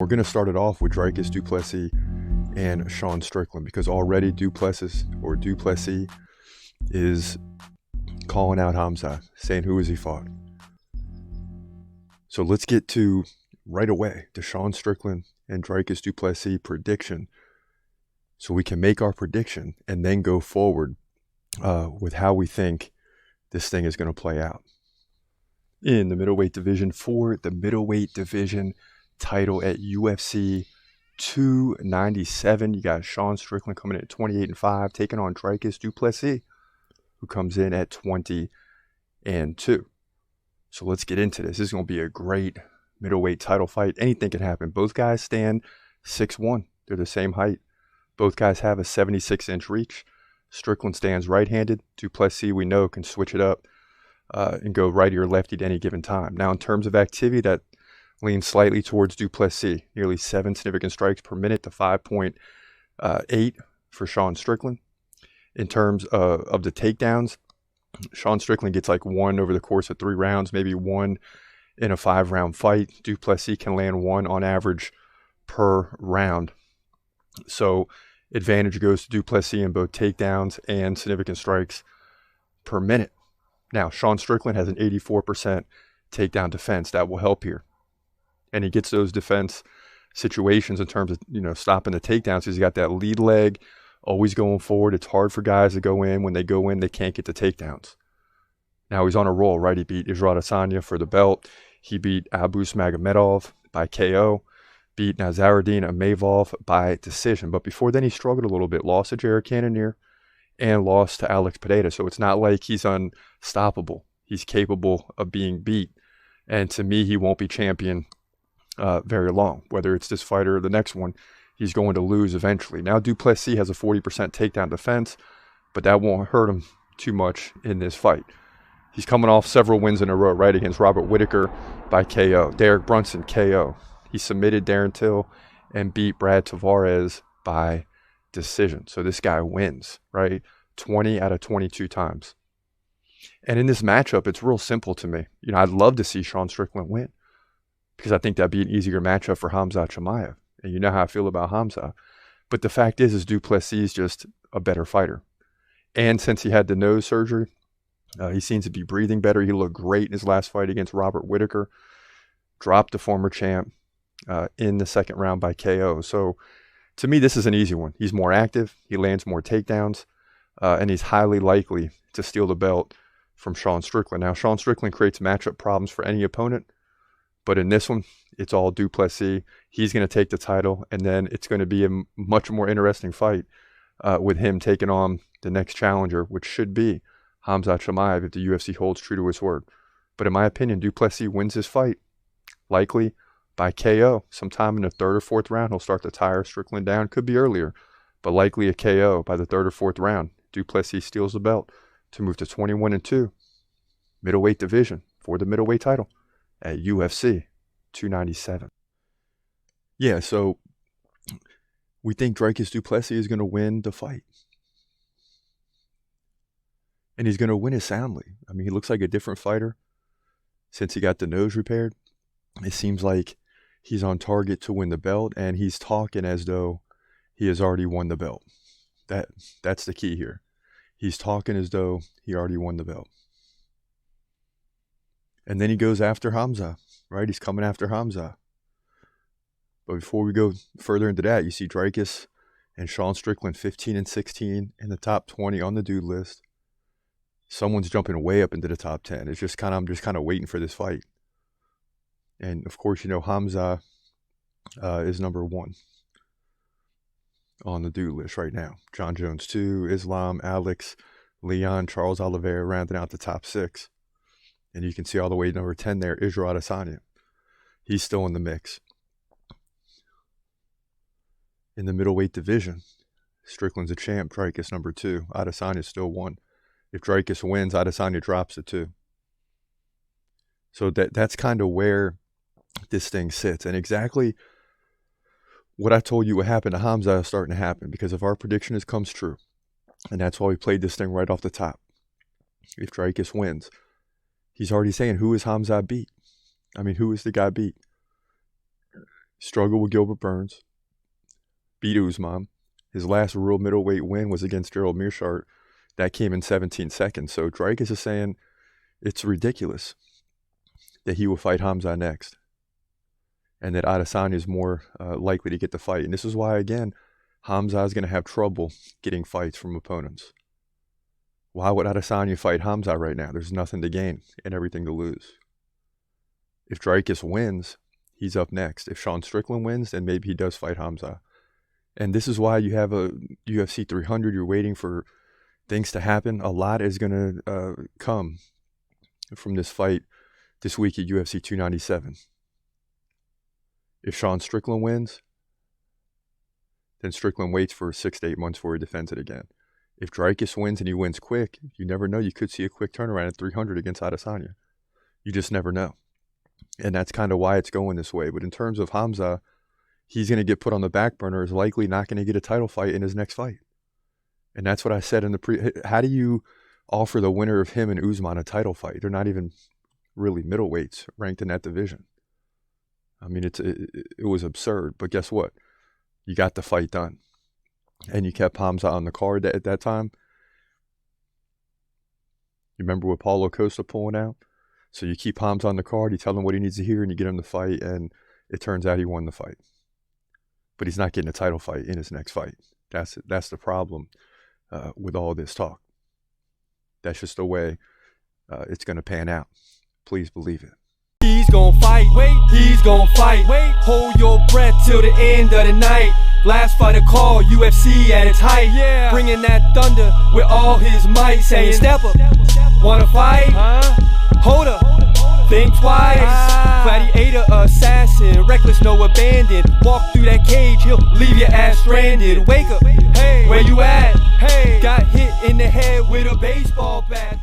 We're going to start it off with Dricus Du Plessis and Sean Strickland because already Du Plessis is calling out Hamza, saying who has he fought. So let's get to right away to Sean Strickland and Dricus Du Plessis prediction, so we can make our prediction and then go forward with how we think this thing is going to play out. In the middleweight division, for the middleweight division title at UFC 297, you got Sean Strickland coming in at 28-5, taking on Dricus Du Plessis, who comes in at 20-2. So let's get into this. This is going to be a great middleweight title fight. Anything can happen. Both guys stand 6'1". They're the same height. Both guys have a 76-inch reach. Strickland stands right-handed. Du Plessis, we know, can switch it up and go righty or lefty at any given time. Now, in terms of activity, that leans slightly towards Du Plessis. Nearly 7 significant strikes per minute to 5.8 for Sean Strickland. In terms of the takedowns, Sean Strickland gets like 1 over the course of 3 rounds, maybe 1 in a 5-round fight. Du Plessis can land 1 on average per round. So advantage goes to Du Plessis in both takedowns and significant strikes per minute. Now, Sean Strickland has an 84% takedown defense. That will help here. And he gets those defense situations in terms of, stopping the takedowns. He's got that lead leg always going forward. It's hard for guys to go in. When they go in, they can't get the takedowns. Now he's on a roll, right? He beat Israel Adesanya for the belt. He beat Abus Magomedov by KO. Beat Nazaruddin Amavov by decision. But before then, he struggled a little bit. Lost to Jared Cannonier and lost to Alex Pereira. So it's not like he's unstoppable. He's capable of being beat. And to me, he won't be champion very long. Whether it's this fight or the next one, he's going to lose eventually. Now, Du Plessis has a 40% takedown defense, but that won't hurt him too much in this fight. He's coming off several wins in a row, right? Against Robert Whittaker by KO. Derek Brunson, KO. He submitted Darren Till and beat Brad Tavares by decision. So this guy wins, right? 20 out of 22 times. And in this matchup, it's real simple to me. I'd love to see Sean Strickland win because I think that'd be an easier matchup for Hamza Chimaev. And you know how I feel about Hamza. But the fact is Du Plessis is just a better fighter. And since he had the nose surgery, he seems to be breathing better. He looked great in his last fight against Robert Whittaker. Dropped the former champ in the second round by KO. So to me, this is an easy one. He's more active. He lands more takedowns. And he's highly likely to steal the belt from Sean Strickland. Now, Sean Strickland creates matchup problems for any opponent. But in this one, it's all Du Plessis. He's going to take the title, and then it's going to be a much more interesting fight with him taking on the next challenger, which should be Hamza Chimaev if the UFC holds true to its word. But in my opinion, Du Plessis wins this fight, likely by KO. Sometime in the 3rd or 4th round, he'll start to tire Strickland down. Could be earlier, but likely a KO by the 3rd or 4th round. Du Plessis steals the belt to move to 21-2, middleweight division for the middleweight title at UFC 297. Yeah, so we think Dricus Du Plessis is going to win the fight. And he's going to win it soundly. I mean, he looks like a different fighter since he got the nose repaired. It seems like he's on target to win the belt, and he's talking as though he has already won the belt. That's the key here. He's talking as though he already won the belt. And then he goes after Hamza, right? He's coming after Hamza. But before we go further into that, you see Dricus and Sean Strickland 15-16 in the top 20 on the dude list. Someone's jumping way up into the top 10. I'm just kind of waiting for this fight. And of course, Hamza is number 1 on the dude list right now. John Jones 2, Islam, Alex, Leon, Charles Oliveira rounding out the top 6. And you can see all the way number 10 there, Israel Adesanya. He's still in the mix. In the middleweight division, Strickland's a champ. Dricus number 2. Adesanya's still 1. If Dricus wins, Adesanya drops to 2. So that's kind of where this thing sits. And exactly what I told you would happen to Hamza is starting to happen, because if our prediction comes true, and that's why we played this thing right off the top. If Dricus wins, he's already saying, who is Hamza beat? I mean, who is the guy beat? struggled with Gilbert Burns, beat Usman. His last real middleweight win was against Gerald Meerschaert. That came in 17 seconds. So Dricus is saying it's ridiculous that he will fight Hamza next, and that Adesanya is more likely to get the fight. And this is why, again, Hamza is going to have trouble getting fights from opponents. Why would Adesanya fight Hamza right now? There's nothing to gain and everything to lose. If Dricus wins, he's up next. If Sean Strickland wins, then maybe he does fight Hamza. And this is why you have a UFC 300. You're waiting for things to happen. A lot is going to come from this fight this week at UFC 297. If Sean Strickland wins, then Strickland waits for 6 to 8 months before he defends it again. If Dricus wins and he wins quick, you never know. You could see a quick turnaround at 300 against Adesanya. You just never know. And that's kind of why it's going this way. But in terms of Hamza, he's going to get put on the back burner, is likely not going to get a title fight in his next fight. And that's what I said in the how do you offer the winner of him and Usman a title fight? They're not even really middleweights ranked in that division. I mean, it was absurd. But guess what? You got the fight done. And you kept Hamza on the card at that time. You remember with Paulo Costa pulling out? So you keep Hamza on the card, you tell him what he needs to hear, and you get him to fight, and it turns out he won the fight. But he's not getting a title fight in his next fight. That's the problem with all this talk. That's just the way it's going to pan out. Please believe it. He's gonna fight, he's gonna fight. Hold your breath till the end of the night. Last fight of call, UFC at its height. Bringing that thunder with all his might. Saying, step up, wanna fight? Hold up, think twice. Gladiator, assassin, reckless, no abandon. Walk through that cage, he'll leave your ass stranded. Wake up, hey, where you at? Hey, got hit in the head with a baseball bat.